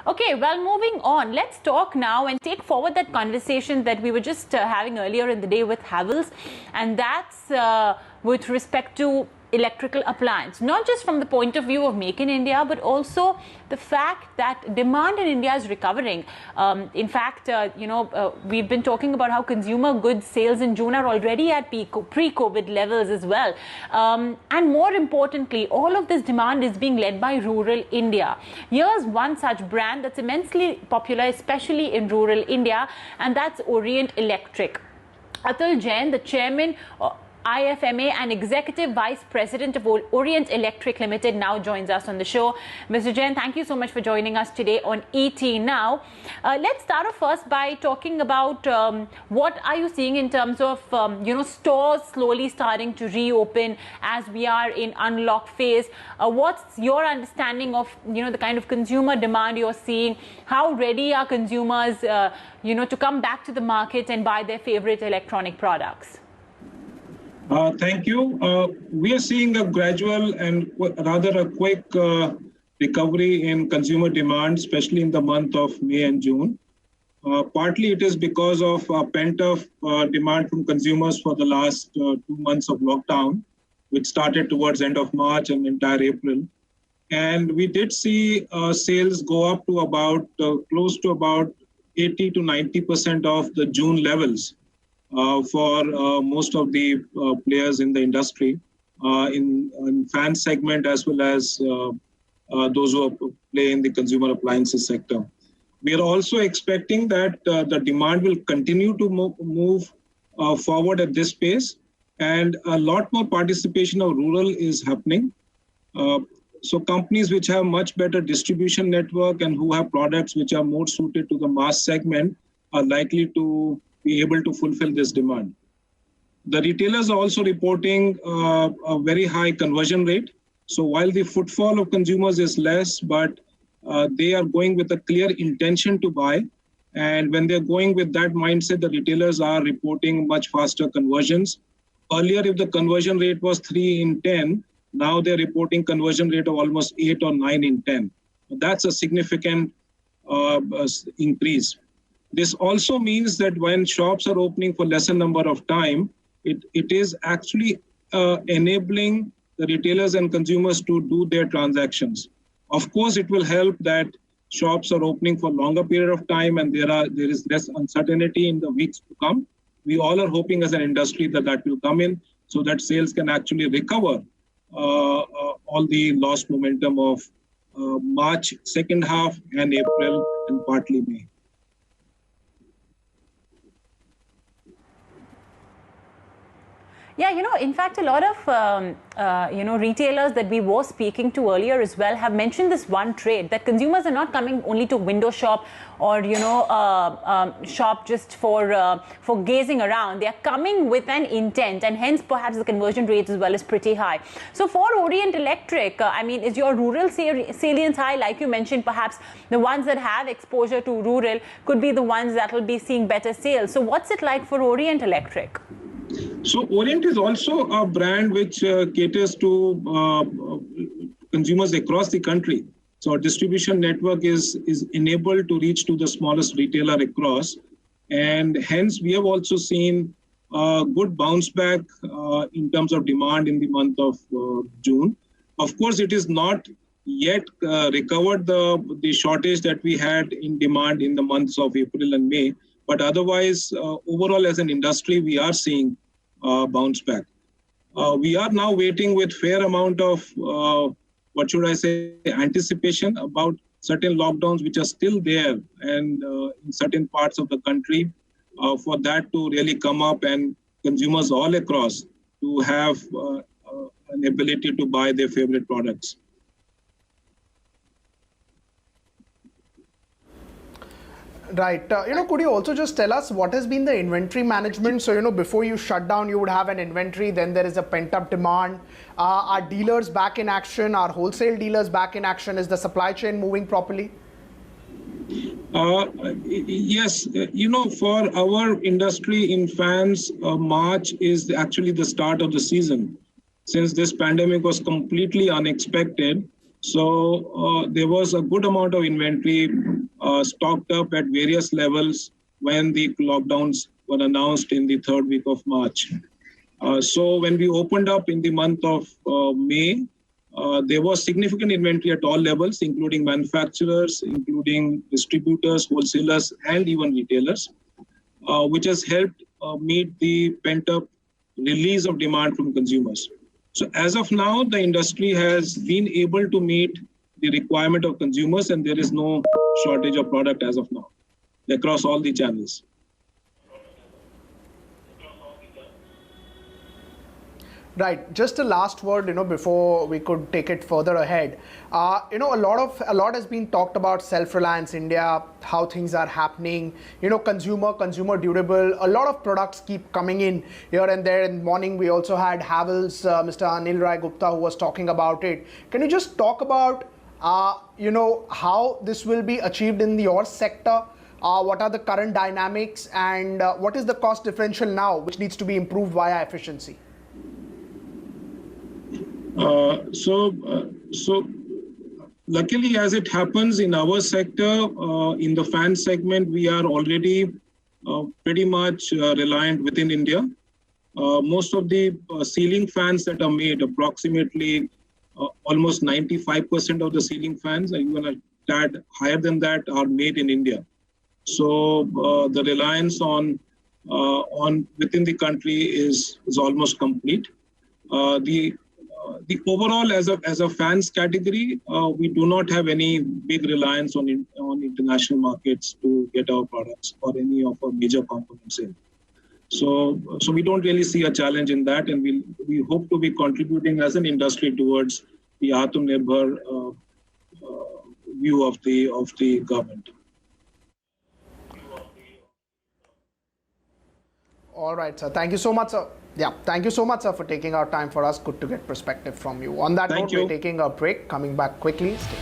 Okay, well, moving on, let's talk now and take forward that conversation that we were just having earlier in the day with Havels, and that's with respect to electrical appliance, not just from the point of view of Make in India, but also the fact that demand in India is recovering. In fact, we've been talking about how consumer goods sales in June are already at pre-COVID levels as well. And more importantly, all of this demand is being led by rural India. Here's one such brand that's immensely popular, especially in rural India, and that's Orient Electric. Atul Jain, the chairman, IFMA and Executive Vice President of Orient Electric Limited, now joins us on the show. Mr. Jain, thank you so much for joining us today on ET Now. Let's start off first by talking about what are you seeing in terms of stores slowly starting to reopen as we are in unlock phase. What's your understanding of the kind of consumer demand you're seeing? How ready are consumers to come back to the market and buy their favorite electronic products? Thank you. We are seeing a gradual and rather a quick recovery in consumer demand, especially in the month of May and June. Partly it is because of pent-up demand from consumers for the last 2 months of lockdown, which started towards end of March and entire April. And we did see sales go up to about close to about 80 to 90% of the June levels. For most of the players in the industry, in fan segment as well as those who play in the consumer appliances sector. We are also expecting that the demand will continue to move forward at this pace, and a lot more participation of rural is happening. So companies which have much better distribution network and who have products which are more suited to the mass segment are likely to be able to fulfill this demand. The retailers are also reporting a very high conversion rate. So while the footfall of consumers is less, but they are going with a clear intention to buy. And when they're going with that mindset, the retailers are reporting much faster conversions. Earlier, if the conversion rate was 3 in 10, now they're reporting conversion rate of almost 8 or 9 in 10. That's a significant increase. This also means that when shops are opening for lesser number of time, it is actually enabling the retailers and consumers to do their transactions. Of course, it will help that shops are opening for longer period of time and there is less uncertainty in the weeks to come. We all are hoping as an industry that will come in so that sales can actually recover all the lost momentum of March second half and April and partly May. Yeah, in fact, a lot of, retailers that we were speaking to earlier as well have mentioned this one trait, that consumers are not coming only to window shop or, shop just for gazing around. They are coming with an intent, and hence perhaps the conversion rate as well is pretty high. So for Orient Electric, is your rural salience high? Like you mentioned, perhaps the ones that have exposure to rural could be the ones that will be seeing better sales. So what's it like for Orient Electric? So Orient is also a brand which caters to consumers across the country. So our distribution network is enabled to reach to the smallest retailer across. And hence we have also seen a good bounce back in terms of demand in the month of June. Of course, it is not yet recovered the shortage that we had in demand in the months of April and May. But otherwise, overall as an industry, we are seeing bounce back. We are now waiting with fair amount of, anticipation about certain lockdowns which are still there and in certain parts of the country for that to really come up and consumers all across to have an ability to buy their favorite products. Right. Could you also just tell us what has been the inventory management? So, before you shut down, you would have an inventory, then there is a pent-up demand. Are dealers back in action? Are wholesale dealers back in action? Is the supply chain moving properly? Yes. For our industry in fans, March is actually the start of the season. Since this pandemic was completely unexpected, so there was a good amount of inventory stocked up at various levels when the lockdowns were announced in the third week of March. So when we opened up in the month of May, there was significant inventory at all levels, including manufacturers, including distributors, wholesalers, and even retailers, which has helped meet the pent-up release of demand from consumers. So as of now, the industry has been able to meet the requirement of consumers, and there is no shortage of product as of now across all the channels. Right. Just a last word, before we could take it further ahead. A lot has been talked about self-reliance India, how things are happening. Consumer durable. A lot of products keep coming in here and there. In the morning, we also had Havells, Mr. Anil Rai Gupta, who was talking about it. Can you just talk about, how this will be achieved in your sector? What are the current dynamics, and what is the cost differential now, which needs to be improved via efficiency? So luckily, as it happens in our sector, in the fan segment, we are already pretty much reliant within India. Most of the ceiling fans that are made, approximately almost 95% of the ceiling fans, and even a tad higher than that, are made in India. So the reliance on within the country is almost complete. The overall, as a fans category, we do not have any big reliance on international markets to get our products or any of our major components in. So we don't really see a challenge in that, and we hope to be contributing as an industry towards the Atmanirbhar view of the government. All right, sir. Thank you so much, sir. Yeah, thank you so much, sir, for taking our time for us. Good to get perspective from you. On that note, we're taking a break. Coming back quickly. Stay.